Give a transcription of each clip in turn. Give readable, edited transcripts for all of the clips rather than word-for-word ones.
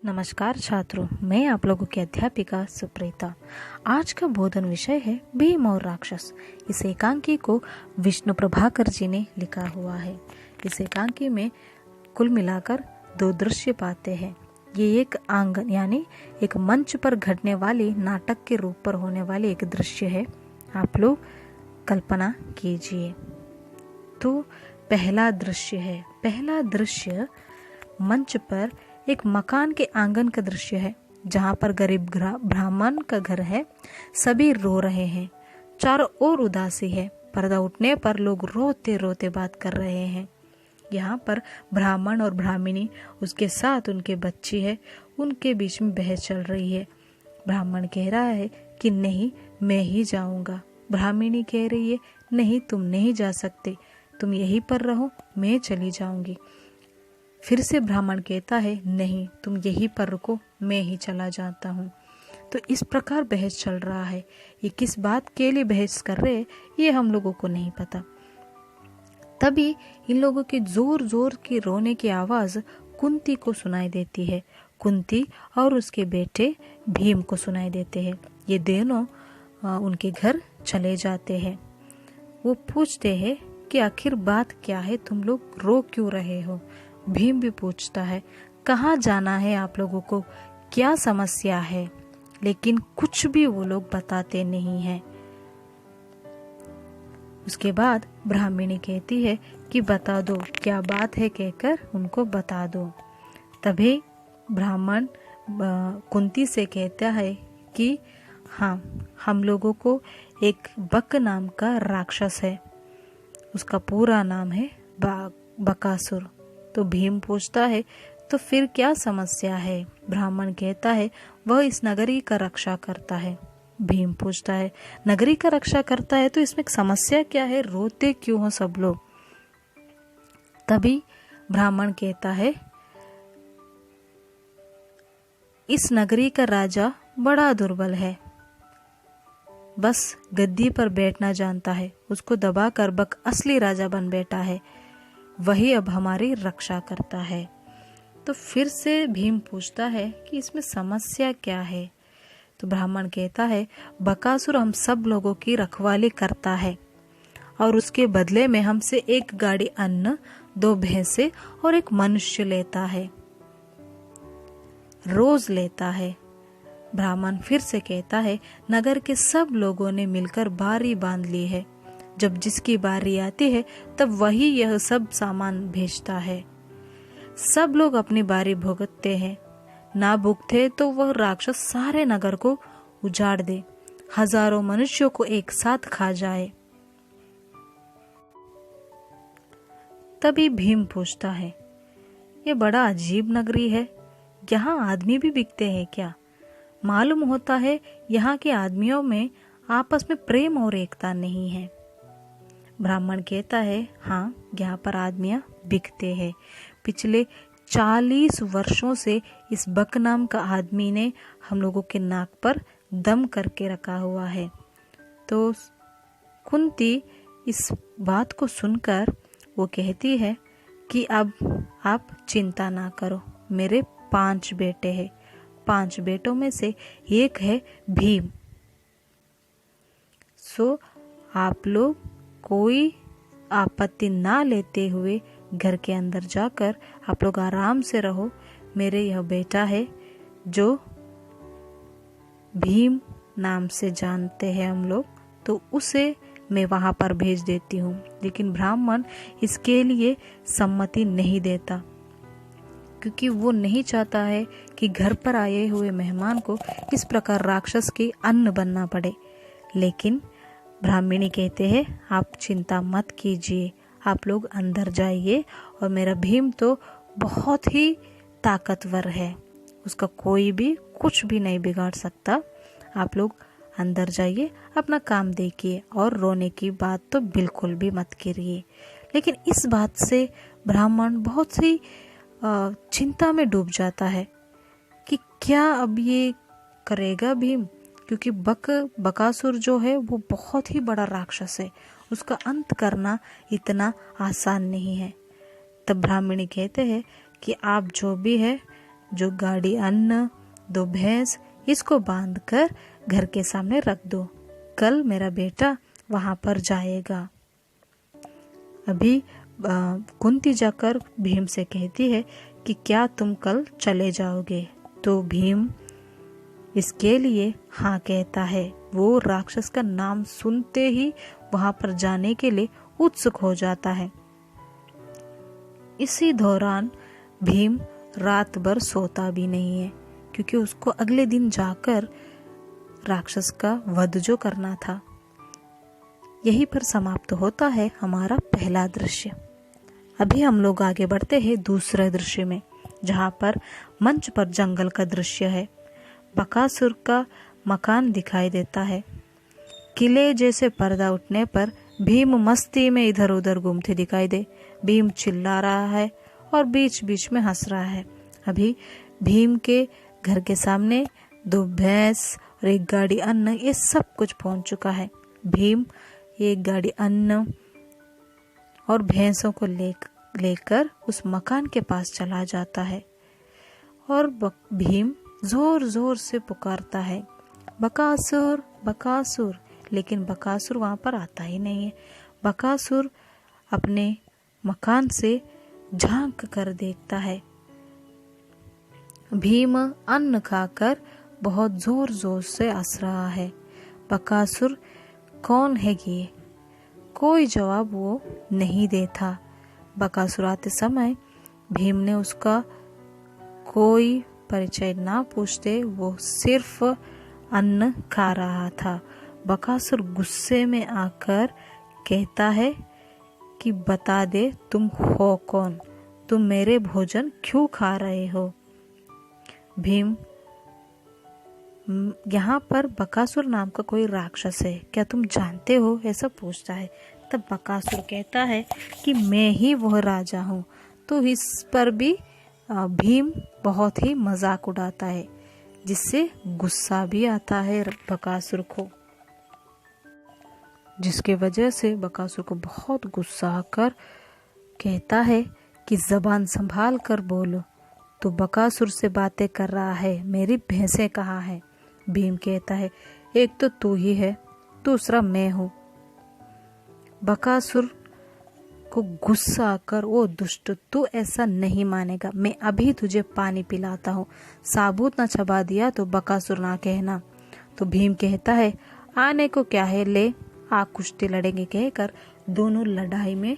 नमस्कार छात्रों, मैं आप लोगों की अध्यापिका सुप्रीता। आज का बोधन विषय है भीम और राक्षस। इस एकांकी को विष्णु प्रभाकर जी ने लिखा हुआ है। इस एकांकी में कुल मिलाकर 2 दृश्य पाते हैं। ये एक आंगन यानी एक मंच पर घटने वाली नाटक के रूप पर होने वाली एक दृश्य है। आप लोग कल्पना कीजिए। तो पहला दृश्य मंच पर एक मकान के आंगन का दृश्य है, जहाँ पर गरीब ब्राह्मण का घर है। सभी रो रहे हैं, चारों ओर उदासी है। पर्दा उठने पर लोग रोते रोते बात कर रहे हैं। यहाँ पर ब्राह्मण और ब्राह्मणी, उसके साथ उनके बच्ची है, उनके बीच में बहस चल रही है। ब्राह्मण कह रहा है कि नहीं, मैं ही जाऊंगा। ब्राह्मणी कह रही है नहीं, तुम नहीं जा सकते, तुम यहीं पर रहो, मैं चली जाऊंगी। फिर से ब्राह्मण कहता है नहीं, तुम यहीं पर रुको, मैं ही चला जाता हूँ। तो इस प्रकार बहस चल रहा है। ये किस बात के लिए बहस कर रहे हैं ये हम लोगों को नहीं पता। तभी इन लोगों की जोर जोर की रोने की आवाज कुंती को सुनाई देती है। कुंती और उसके बेटे भीम को सुनाई देते हैं। ये दोनों उनके घर चले जाते हैं। वो पूछते हैं कि आखिर बात क्या है, तुम लोग रो क्यों रहे हो। भीम भी पूछता है कहाँ जाना है आप लोगों को, क्या समस्या है, लेकिन कुछ भी वो लोग बताते नहीं हैं। उसके बाद ब्राह्मणी कहती है कि बता दो क्या बात है, कहकर उनको बता दो। तभी ब्राह्मण कुंती से कहता है कि हाँ, हम लोगों को एक बक नाम का राक्षस है, उसका पूरा नाम है बकासुर। तो भीम पूछता है तो फिर क्या समस्या है। ब्राह्मण कहता है वह इस नगरी का रक्षा करता है। भीम पूछता है नगरी का रक्षा करता है तो इसमें समस्या क्या है, रोते क्यों हो सब लोग। तभी ब्राह्मण कहता है इस नगरी का राजा बड़ा दुर्बल है, बस गद्दी पर बैठना जानता है, उसको दबाकर बक असली राजा बन बैठा है, वही अब हमारी रक्षा करता है। तो फिर से भीम पूछता है कि इसमें समस्या क्या है। तो ब्राह्मण कहता है बकासुर हम सब लोगों की रखवाली करता है और उसके बदले में हमसे 1 गाड़ी अन्न, 2 भैंसे और 1 मनुष्य लेता है, रोज लेता है। ब्राह्मण फिर से कहता है नगर के सब लोगों ने मिलकर बारी बांध ली है, जब जिसकी बारी आती है तब वही यह सब सामान भेजता है। सब लोग अपनी बारी भुगतते हैं, ना भुगते तो वह राक्षस सारे नगर को उजाड़ दे, हजारों मनुष्यों को एक साथ खा जाए। तभी भीम पूछता है ये बड़ा अजीब नगरी है, यहाँ आदमी भी बिकते हैं क्या। मालूम होता है यहाँ के आदमियों में आपस में प्रेम और एकता नहीं है। ब्राह्मण कहता है हाँ, यहाँ पर आदमियाँ बिकते हैं। पिछले 40 वर्षों से इस बक नाम का आदमी ने हम लोगों के नाक पर दम करके रखा हुआ है। तो कुंती इस बात को सुनकर वो कहती है कि अब आप चिंता ना करो, मेरे 5 बेटे हैं, 5 बेटों में से एक है भीम। सो आप लोग कोई आपत्ति ना लेते हुए घर के अंदर जाकर आप लोग आराम से रहो। मेरे यह बेटा है जो भीम नाम से जानते हैं हम लोग, तो उसे मैं वहां पर भेज देती हूँ। लेकिन ब्राह्मण इसके लिए सम्मति नहीं देता, क्योंकि वो नहीं चाहता है कि घर पर आए हुए मेहमान को इस प्रकार राक्षस के अन्न बनना पड़े। लेकिन ब्राह्मणी कहते हैं आप चिंता मत कीजिए, आप लोग अंदर जाइए और मेरा भीम तो बहुत ही ताकतवर है, उसका कोई भी कुछ भी नहीं बिगाड़ सकता। आप लोग अंदर जाइए, अपना काम देखिए और रोने की बात तो बिल्कुल भी मत करिए। लेकिन इस बात से ब्राह्मण बहुत सी चिंता में डूब जाता है कि क्या अब ये करेगा भीम, क्योंकि बकासुर जो है वो बहुत ही बड़ा राक्षस है, उसका अंत करना इतना आसान नहीं है। तब ब्राह्मणी कहते हैं कि आप जो भी है जो गाड़ी अन्न, 2 भैंस, इसको बांधकर घर के सामने रख दो। कल मेरा बेटा वहां पर जाएगा। अभी कुंती जाकर भीम से कहती है कि क्या तुम कल चले जाओगे? तो भीम इसके लिए हाँ कहता है। वो राक्षस का नाम सुनते ही वहां पर जाने के लिए उत्सुक हो जाता है। इसी दौरान भीम रात भर सोता भी नहीं है, क्योंकि उसको अगले दिन जाकर राक्षस का वध जो करना था। यहीं पर समाप्त होता है हमारा पहला दृश्य। अभी हम लोग आगे बढ़ते हैं दूसरे दृश्य में, जहाँ पर मंच पर जंगल का दृश्य है। बकासुर का मकान दिखाई देता है। किले जैसे पर्दा उठने पर भीम मस्ती में इधर उधर घूमते दिखाई दे। भीम चिल्ला रहा है और बीच बीच में हंस रहा है। अभी भीम के घर के सामने 2 भैंस और 1 गाड़ी अन्न, ये सब कुछ पहुंच चुका है। भीम 1 गाड़ी अन्न और भैंसों को लेकर उस मकान के पास चला जाता है और भीम जोर जोर से पुकारता है, बकासुर बकासुर, लेकिन बकासुर वहां पर आता ही नहीं है। बकासुर अपने मकान से झांक कर देखता है। भीम अन्न खाकर बहुत जोर जोर से हंस रहा है। बकासुर कौन है ये? कोई जवाब वो नहीं देता। बकासुर आते समय भीम ने उसका कोई परिचय ना पूछते वो सिर्फ अन्न खा रहा था। बकासुर गुस्से में आकर कहता है कि बता दे तुम हो कौन? तुम मेरे भोजन क्यों खा रहे हो? भीम, यहाँ पर बकासुर नाम का कोई राक्षस है, क्या तुम जानते हो? ऐसा पूछता है। तब बकासुर कहता है कि मैं ही वह राजा हूँ। तो इस पर भी भीम बहुत ही मजाक उड़ाता है, जिससे गुस्सा भी आता है बकासुर को, जिसके वजह से बकासुर को बहुत गुस्सा आकर कहता है कि जबान संभाल कर बोलो, तो बकासुर से बातें कर रहा है, मेरी भैंसें कहाँ हैं? भीम कहता है, एक तो तू ही है, दूसरा मैं हूँ। बकासुर को गुस्सा आकर, ओ दुष्ट, तू ऐसा नहीं मानेगा, मैं अभी तुझे पानी पिलाता हूँ, साबुत ना चबा दिया तो बकासुर ना कहना। तो भीम कहता है, आने को क्या है, ले आ कुश्ती लड़ेंगे कहकर दोनों लड़ाई में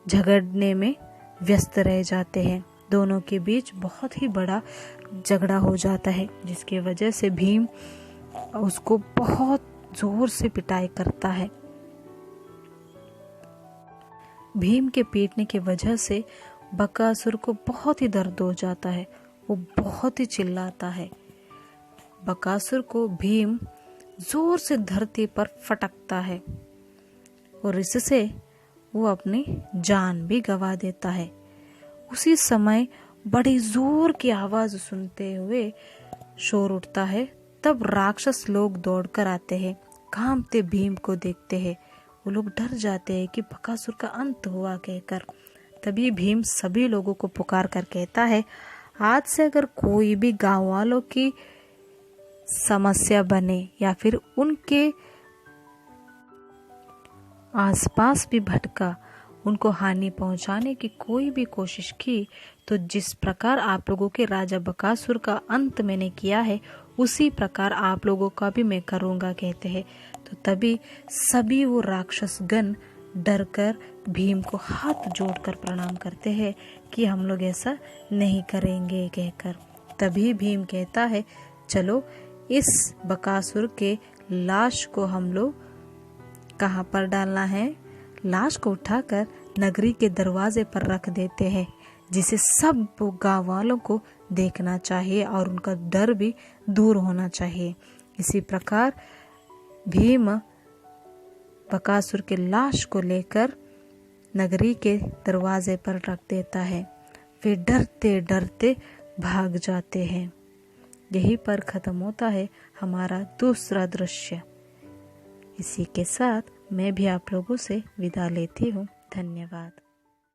झगड़ने में व्यस्त रह जाते हैं। दोनों के बीच बहुत ही बड़ा झगड़ा हो जाता है, जिसकी वजह से भीम उसको बहुत जोर से पिटाई करता है। भीम के पीटने की वजह से बकासुर को बहुत ही दर्द हो जाता है, वो बहुत ही चिल्लाता है। बकासुर को भीम जोर से धरती पर फटकता है और इससे वो अपनी जान भी गंवा देता है। उसी समय बड़ी जोर की आवाज सुनते हुए शोर उठता है। तब राक्षस लोग दौड़कर आते हैं, कांपते भीम को देखते हैं। वो लोग डर जाते हैं कि बकासुर का अंत हुआ कहकर। तभी भीम सभी लोगों को पुकार कर कहता है, आज से अगर कोई भी गांव वालों की समस्या बने या फिर उनके आसपास भी भटका, उनको हानि पहुंचाने की कोई भी कोशिश की, तो जिस प्रकार आप लोगों के राजा बकासुर का अंत मैंने किया है, उसी प्रकार आप लोगों का भी मैं करूंगा कहते हैं। तो तभी सभी वो राक्षस गण डरकर भीम को हाथ जोड़कर प्रणाम करते हैं कि हम लोग ऐसा नहीं करेंगे कहकर। तभी भीम कहता है, चलो इस बकासुर के लाश को हम लोग कहाँ पर डालना है? लाश को उठाकर नगरी के दरवाजे पर रख देते हैं, जिसे सब गाँव वालों को देखना चाहिए और उनका डर भी दूर होना चाहिए। इसी प्रकार भीम बकासुर के लाश को लेकर नगरी के दरवाजे पर रख देता है। वे डरते डरते भाग जाते हैं। यहीं पर खत्म होता है हमारा दूसरा दृश्य। इसी के साथ मैं भी आप लोगों से विदा लेती हूँ। धन्यवाद।